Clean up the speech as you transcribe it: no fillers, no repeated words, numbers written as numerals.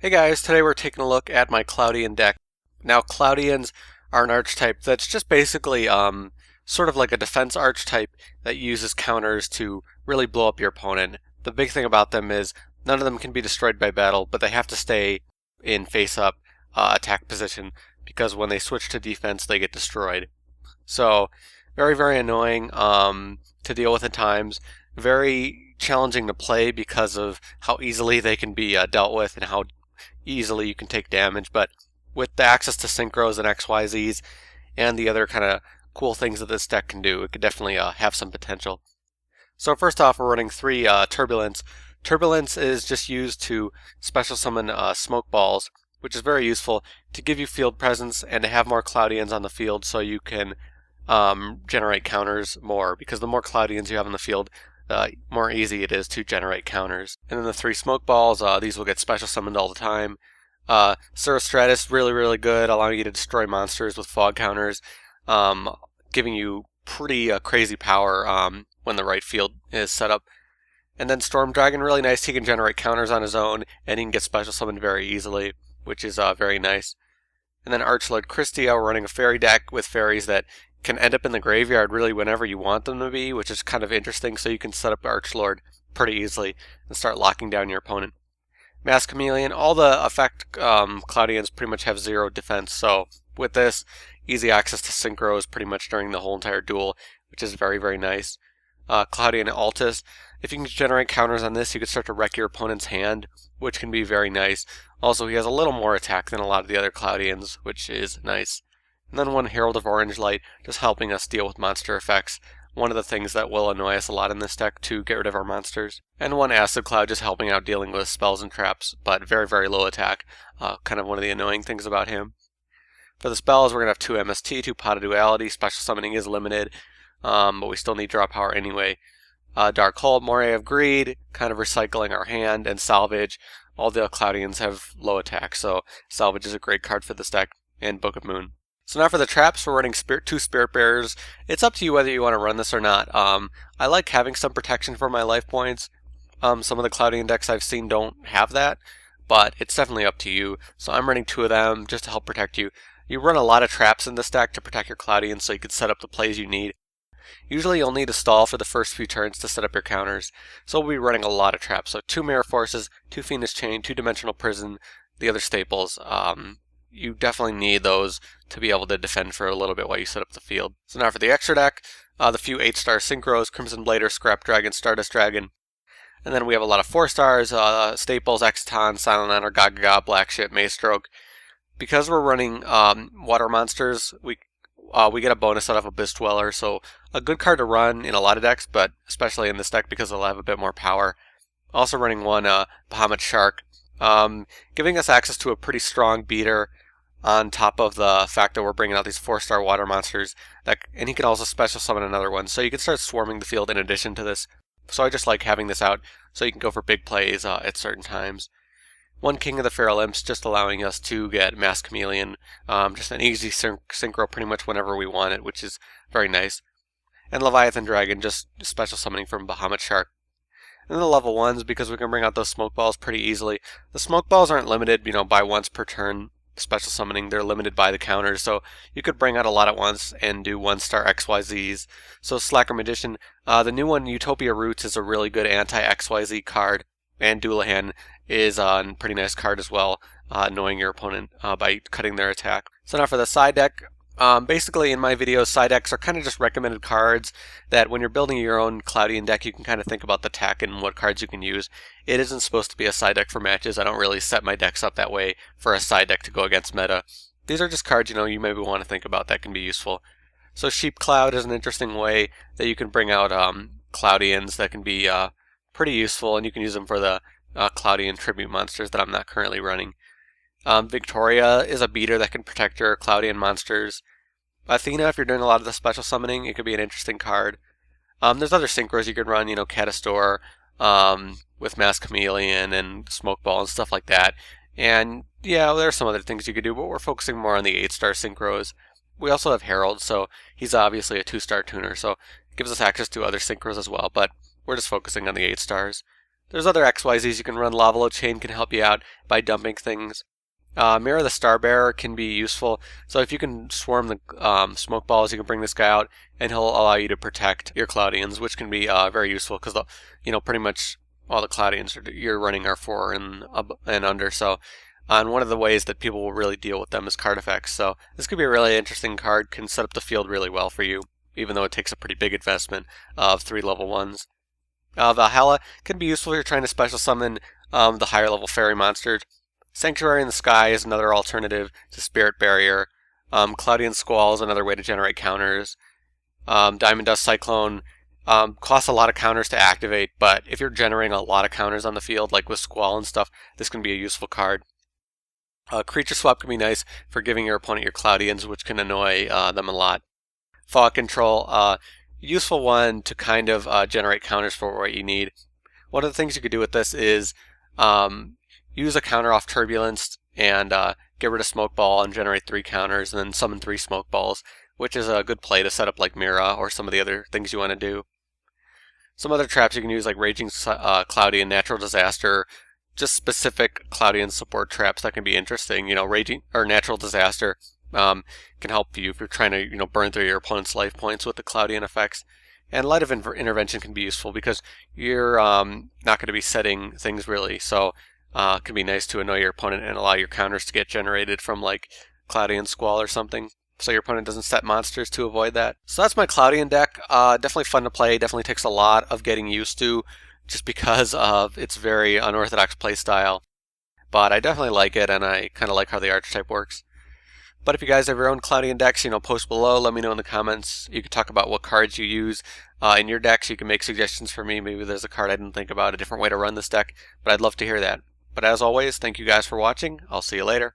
Hey guys, today we're taking a look at my Cloudian deck. Now Cloudians are an archetype that's just basically sort of like a defense archetype that uses counters to really blow up your opponent. The big thing about them is none of them can be destroyed by battle, but they have to stay in face-up attack position because when they switch to defense they get destroyed. So very, very annoying to deal with at times. Very challenging to play because of how easily they can be dealt with and how easily you can take damage, but with the access to synchros and XYZs and the other kind of cool things that this deck can do, it could definitely have some potential. So first off, we're running 3 Turbulence. Turbulence is just used to special summon smoke balls, which is very useful to give you field presence and to have more Cloudians on the field so you can generate counters more, because the more Cloudians you have on the field, more easy it is to generate counters. And then the 3 smoke balls, these will get special summoned all the time. Cirrostratus, really good, allowing you to destroy monsters with fog counters, giving you pretty crazy power when the right field is set up. And then Storm Dragon, really nice, he can generate counters on his own, and he can get special summoned very easily, which is very nice. And then Archlord Kristya, we're running a fairy deck with fairies that can end up in the graveyard really whenever you want them to be, which is kind of interesting, so you can set up Archlord pretty easily and start locking down your opponent. Masked Chameleon, all the effect Cloudians pretty much have 0 defense, so with this, easy access to synchros pretty much during the whole entire duel, which is very nice. Cloudian Altus, if you can generate counters on this, you can start to wreck your opponent's hand, which can be very nice. Also, he has a little more attack than a lot of the other Cloudians, which is nice. And then 1 Herald of Orange Light, just helping us deal with monster effects. One of the things that will annoy us a lot in this deck to get rid of our monsters. And 1 Acid Cloud, just helping out dealing with spells and traps, but very low attack. Kind of one of the annoying things about him. For the spells, we're going to have 2 MST, 2 Pot of Duality. Special Summoning is limited, but we still need draw power anyway. Dark Hole, Moray of Greed, kind of recycling our hand, and Salvage. All the Cloudians have low attack, so Salvage is a great card for this deck, and Book of Moon. So now for the traps, we're running 2 Spirit Bearers. It's up to you whether you want to run this or not. I like having some protection for my life points. Some of the Cloudian decks I've seen don't have that, but it's definitely up to you. So I'm running 2 of them just to help protect you. You run a lot of traps in this deck to protect your Cloudians so you can set up the plays you need. Usually you'll need to stall for the first few turns to set up your counters, so we'll be running a lot of traps. So 2 Mirror Forces, 2 Fiendish Chain, 2 Dimensional Prison, the other staples. You definitely need those to be able to defend for a little bit while you set up the field. So now for the extra deck, the few 8-star synchros, Crimson Blader, Scrap Dragon, Stardust Dragon. And then we have a lot of 4 stars, staples, Exciton, Silent Honor, Gagaga, Blackship, Maestroke. Because we're running water monsters, we get a bonus out of Abyss Dweller, so a good card to run in a lot of decks, but especially in this deck because it'll have a bit more power. Also running 1 Bahamut Shark, giving us access to a pretty strong beater on top of the fact that we're bringing out these 4-star water monsters, and he can also special summon another one, so you can start swarming the field in addition to this. So I just like having this out so you can go for big plays at certain times. 1 King of the Feral Imps, just allowing us to get Masked Chameleon, just an easy synchro pretty much whenever we want it, which is very nice. And Leviathan Dragon, just special summoning from Bahamut Shark. And then the level 1s, because we can bring out those smoke balls pretty easily. The smoke balls aren't limited, by once per turn special summoning. They're limited by the counters, so you could bring out a lot at once and do 1-star XYZs. So Slacker Magician, the new one, Utopia Roots, is a really good anti-XYZ card, and Dullahan is a pretty nice card as well, annoying your opponent by cutting their attack. So now for the side deck. Basically in my videos, side decks are kind of just recommended cards that when you're building your own Cloudian deck, you can kind of think about the tech and what cards you can use. It isn't supposed to be a side deck for matches. I don't really set my decks up that way for a side deck to go against meta. These are just cards you maybe want to think about that can be useful. So Sheep Cloud is an interesting way that you can bring out Cloudians that can be pretty useful, and you can use them for the Cloudian Tribute monsters that I'm not currently running. Victoria is a beater that can protect your Cloudian monsters. Athena, if you're doing a lot of the special summoning, it could be an interesting card. There's other synchros you could run, Catastor with Masked Chameleon and Smoke Ball and stuff like that. And yeah, there are some other things you could do, but we're focusing more on the 8-star synchros. We also have Herald, so he's obviously a 2-star tuner, so it gives us access to other synchros as well, but we're just focusing on the 8 stars. There's other XYZs you can run. Lava Chain can help you out by dumping things. Mirror the Starbearer can be useful. So if you can swarm the smoke balls, you can bring this guy out, and he'll allow you to protect your Cloudians, which can be very useful because pretty much all the Cloudians you're running are 4 and under. So, and one of the ways that people will really deal with them is card effects. So this could be a really interesting card. Can set up the field really well for you, even though it takes a pretty big investment of 3 level 1s. Valhalla can be useful if you're trying to special summon the higher level fairy monsters. Sanctuary in the Sky is another alternative to Spirit Barrier. Cloudian Squall is another way to generate counters. Diamond Dust Cyclone costs a lot of counters to activate, but if you're generating a lot of counters on the field, like with Squall and stuff, this can be a useful card. Creature Swap can be nice for giving your opponent your Cloudians, which can annoy them a lot. Fog Control, useful one to kind of generate counters for what you need. One of the things you could do with this is use a counter off Turbulence and get rid of Smoke Ball and generate 3 counters, and then summon 3 Smoke Balls, which is a good play to set up like Mira or some of the other things you want to do. Some other traps you can use like Raging Cloudian, Natural Disaster, just specific Cloudian support traps that can be interesting. Raging or Natural Disaster can help you if you're trying to burn through your opponent's life points with the Cloudian effects. And Light of Intervention can be useful because you're not going to be setting things really, so it can be nice to annoy your opponent and allow your counters to get generated from like Cloudian Squall or something, so your opponent doesn't set monsters to avoid that. So that's my Cloudian deck. Definitely fun to play, definitely takes a lot of getting used to just because of its very unorthodox playstyle. But I definitely like it, and I kind of like how the archetype works. But if you guys have your own Cloudian decks, post below, let me know in the comments. You can talk about what cards you use in your decks. You can make suggestions for me. Maybe there's a card I didn't think about, a different way to run this deck, but I'd love to hear that. But as always, thank you guys for watching. I'll see you later.